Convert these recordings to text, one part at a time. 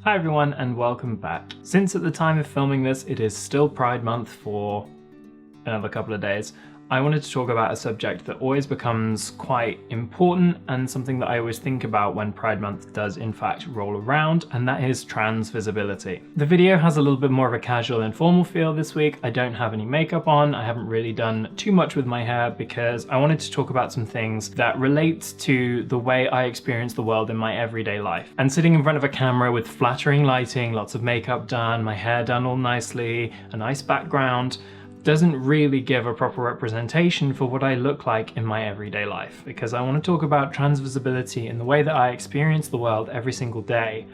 Hi everyone and welcome back. Since at the time of filming this it is still Pride Month for another couple of days, I wanted to talk about a subject that always becomes quite important and something that I always think about when Pride Month does in fact roll around, and that is trans visibility. The video has a little bit more of a casual informal feel this week. I don't have any makeup on, I haven't really done too much with my hair because I wanted to talk about some things that relate to the way I experience the world in my everyday life. And sitting in front of a camera with flattering lighting, lots of makeup done, my hair done all nicely, a nice background, doesn't really give a proper representation for what I look like in my everyday life, because I want to talk about trans visibility in the way that I experience the world every single day.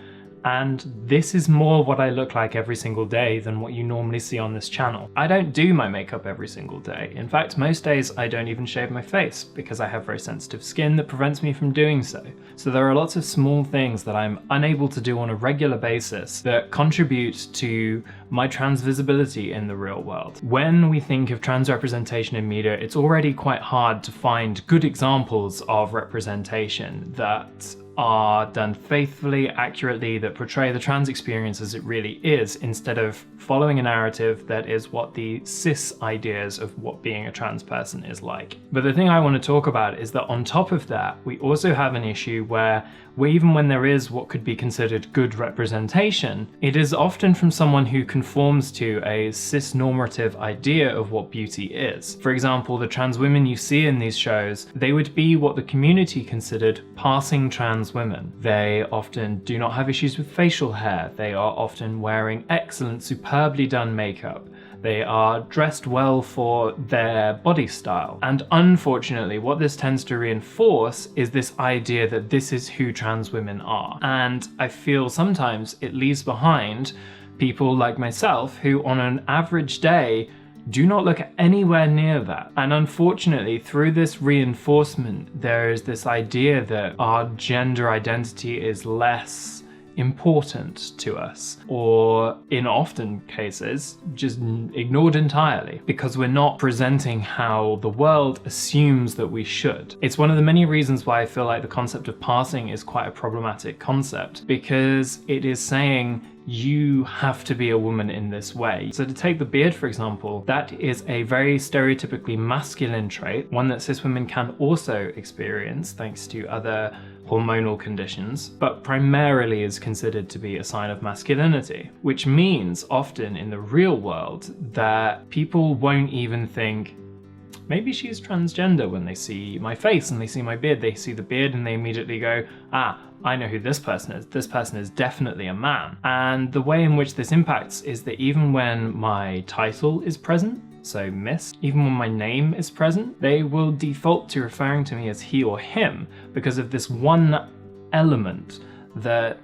And this is more what I look like every single day than what you normally see on this channel. I don't do my makeup every single day. In fact, most days I don't even shave my face because I have very sensitive skin that prevents me from doing so. So there are lots of small things that I'm unable to do on a regular basis that contribute to my trans visibility in the real world. When we think of trans representation in media, it's already quite hard to find good examples of representation that are done faithfully, accurately, that portray the trans experience as it really is, instead of following a narrative that is what the cis ideas of what being a trans person is like. But the thing I want to talk about is that on top of that, we also have an issue where even when there is what could be considered good representation, it is often from someone who conforms to a cis-normative idea of what beauty is. For example, the trans women you see in these shows, they would be what the community considered passing trans women. They often do not have issues with facial hair. They are often wearing excellent, superbly done makeup. They are dressed well for their body style. And unfortunately, what this tends to reinforce is this idea that this is who trans women are. And I feel sometimes it leaves behind people like myself who on an average day do not look anywhere near that. And unfortunately, through this reinforcement, there is this idea that our gender identity is less important to us, or in often cases just ignored entirely, because we're not presenting how the world assumes that we should. It's one of the many reasons why I feel like the concept of passing is quite a problematic concept, because it is saying you have to be a woman in this way. So to take the beard, for example, that is a very stereotypically masculine trait, one that cis women can also experience thanks to other hormonal conditions, but primarily is considered to be a sign of masculinity, which means often in the real world that people won't even think, maybe she's transgender when they see my face and they see my beard. They see the beard and they immediately go, ah, I know who this person is. This person is definitely a man. And the way in which this impacts is that even when my title is present, so Miss, even when my name is present, they will default to referring to me as he or him because of this one element that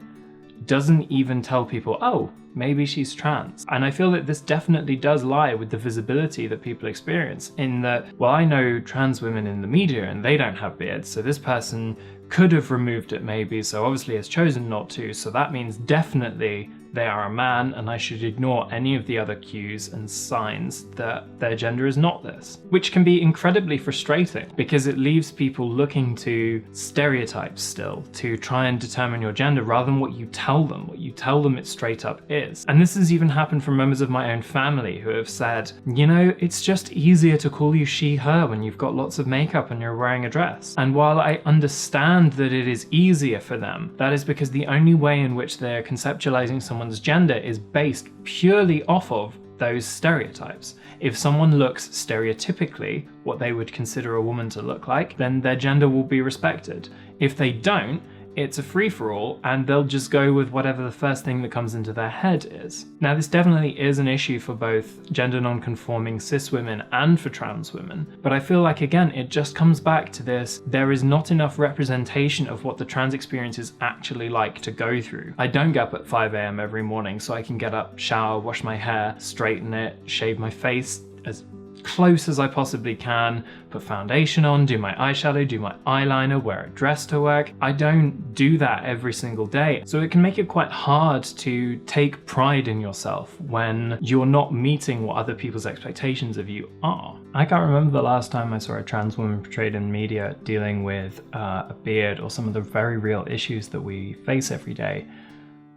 doesn't even tell people, oh, maybe she's trans. And I feel that this definitely does lie with the visibility that people experience, in that, well, I know trans women in the media and they don't have beards, so this person could have removed it maybe, so obviously has chosen not to, so that means definitely they are a man and I should ignore any of the other cues and signs that their gender is not this. Which can be incredibly frustrating because it leaves people looking to stereotypes still to try and determine your gender rather than what you tell them. What you tell them it straight up is. And this has even happened from members of my own family who have said, you know, it's just easier to call you she, her when you've got lots of makeup and you're wearing a dress. And while I understand that it is easier for them, that is because the only way in which they're conceptualizing someone's gender is based purely off of those stereotypes. If someone looks stereotypically what they would consider a woman to look like, then their gender will be respected. If they don't, it's a free-for-all and they'll just go with whatever the first thing that comes into their head is. Now, this definitely is an issue for both gender non-conforming cis women and for trans women, but I feel like, again, it just comes back to this, there is not enough representation of what the trans experience is actually like to go through. I don't get up at 5 a.m. every morning so I can get up, shower, wash my hair, straighten it, shave my face as close as I possibly can, put foundation on, do my eyeshadow, do my eyeliner, wear a dress to work. I don't do that every single day. So it can make it quite hard to take pride in yourself when you're not meeting what other people's expectations of you are. I can't remember the last time I saw a trans woman portrayed in media dealing with a beard or some of the very real issues that we face every day.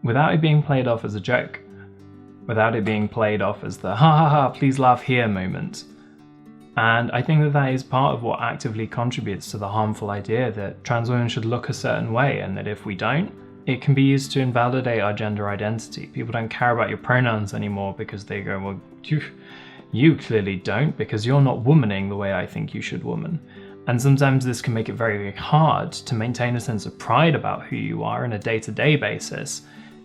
without it being played off as a joke, without it being played off as the ha ha ha, please laugh here moment. And I think that that is part of what actively contributes to the harmful idea that trans women should look a certain way, and that if we don't, it can be used to invalidate our gender identity. People don't care about your pronouns anymore because they go, well, you clearly don't, because you're not womaning the way I think you should woman. And sometimes this can make it very, very hard to maintain a sense of pride about who you are on a day-to-day basis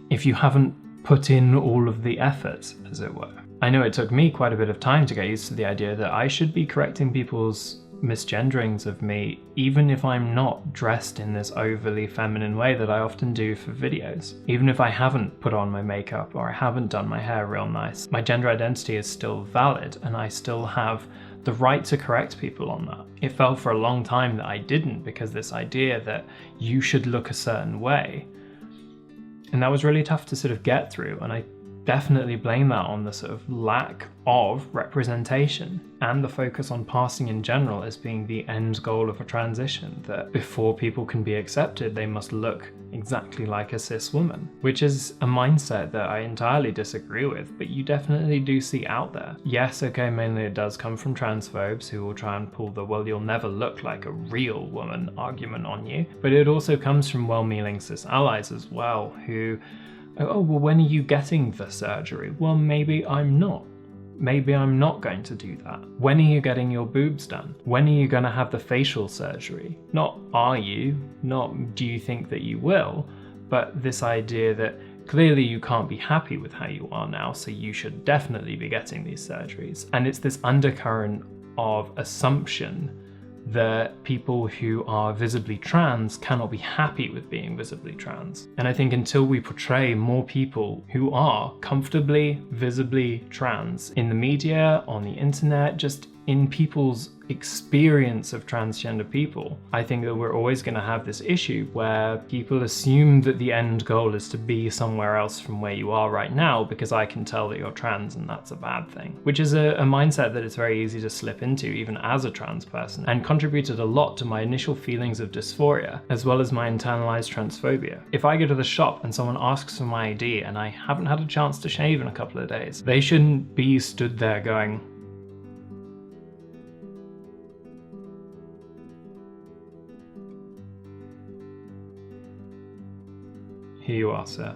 if you haven't put in all of the effort, as it were. I know it took me quite a bit of time to get used to the idea that I should be correcting people's misgenderings of me, even if I'm not dressed in this overly feminine way that I often do for videos. Even if I haven't put on my makeup or I haven't done my hair real nice, my gender identity is still valid and I still have the right to correct people on that. It felt for a long time that I didn't, because this idea that you should look a certain way, and that was really tough to sort of get through, and I definitely blame that on the sort of lack of representation and the focus on passing in general as being the end goal of a transition, that before people can be accepted they must look exactly like a cis woman, which is a mindset that I entirely disagree with, but you definitely do see out there. Yes, okay, mainly it does come from transphobes who will try and pull the well, you'll never look like a real woman argument on you, but it also comes from well-meaning cis allies as well who, oh, well, when are you getting the surgery? Well, maybe I'm not. Maybe I'm not going to do that. When are you getting your boobs done? When are you going to have the facial surgery? Not are you, not do you think that you will, but this idea that clearly you can't be happy with how you are now, so you should definitely be getting these surgeries. And it's this undercurrent of assumption that people who are visibly trans cannot be happy with being visibly trans. And I think until we portray more people who are comfortably, visibly trans in the media, on the internet, just in people's experience of transgender people, I think that we're always going to have this issue where people assume that the end goal is to be somewhere else from where you are right now because I can tell that you're trans and that's a bad thing, which is a mindset that it's very easy to slip into even as a trans person, and contributed a lot to my initial feelings of dysphoria as well as my internalized transphobia. If I go to the shop and someone asks for my ID and I haven't had a chance to shave in a couple of days, they shouldn't be stood there going, "Here you are, sir."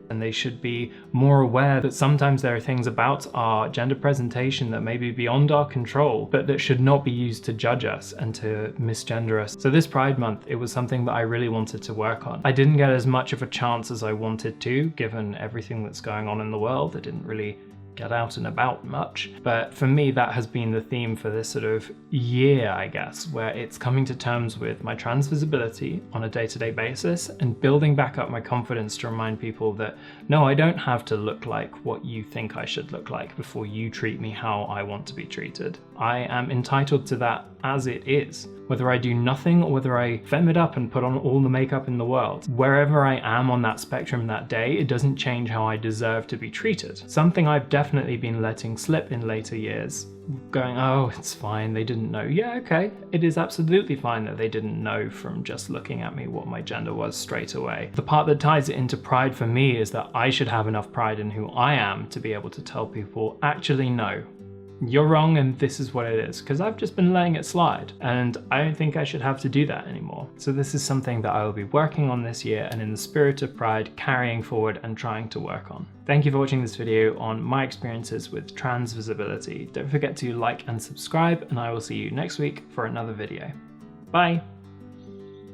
And they should be more aware that sometimes there are things about our gender presentation that may be beyond our control, but that should not be used to judge us and to misgender us. So this Pride Month, it was something that I really wanted to work on. I didn't get as much of a chance as I wanted to, given everything that's going on in the world. I didn't really get out and about much. But for me, that has been the theme for this sort of year, I guess, where it's coming to terms with my trans visibility on a day-to-day basis and building back up my confidence to remind people that, no, I don't have to look like what you think I should look like before you treat me how I want to be treated. I am entitled to that as it is. Whether I do nothing or whether I femme it up and put on all the makeup in the world, wherever I am on that spectrum that day, it doesn't change how I deserve to be treated. Something I've definitely been letting slip in later years, going, oh, it's fine, they didn't know. Yeah, okay, it is absolutely fine that they didn't know from just looking at me what my gender was straight away. The part that ties it into pride for me is that I should have enough pride in who I am to be able to tell people, actually no, you're wrong and this is what it is, because I've just been letting it slide and I don't think I should have to do that anymore. So this is something that I will be working on this year and in the spirit of pride carrying forward and trying to work on. Thank you for watching this video on my experiences with trans visibility. Don't forget to like and subscribe, and I will see you next week for another video. Bye!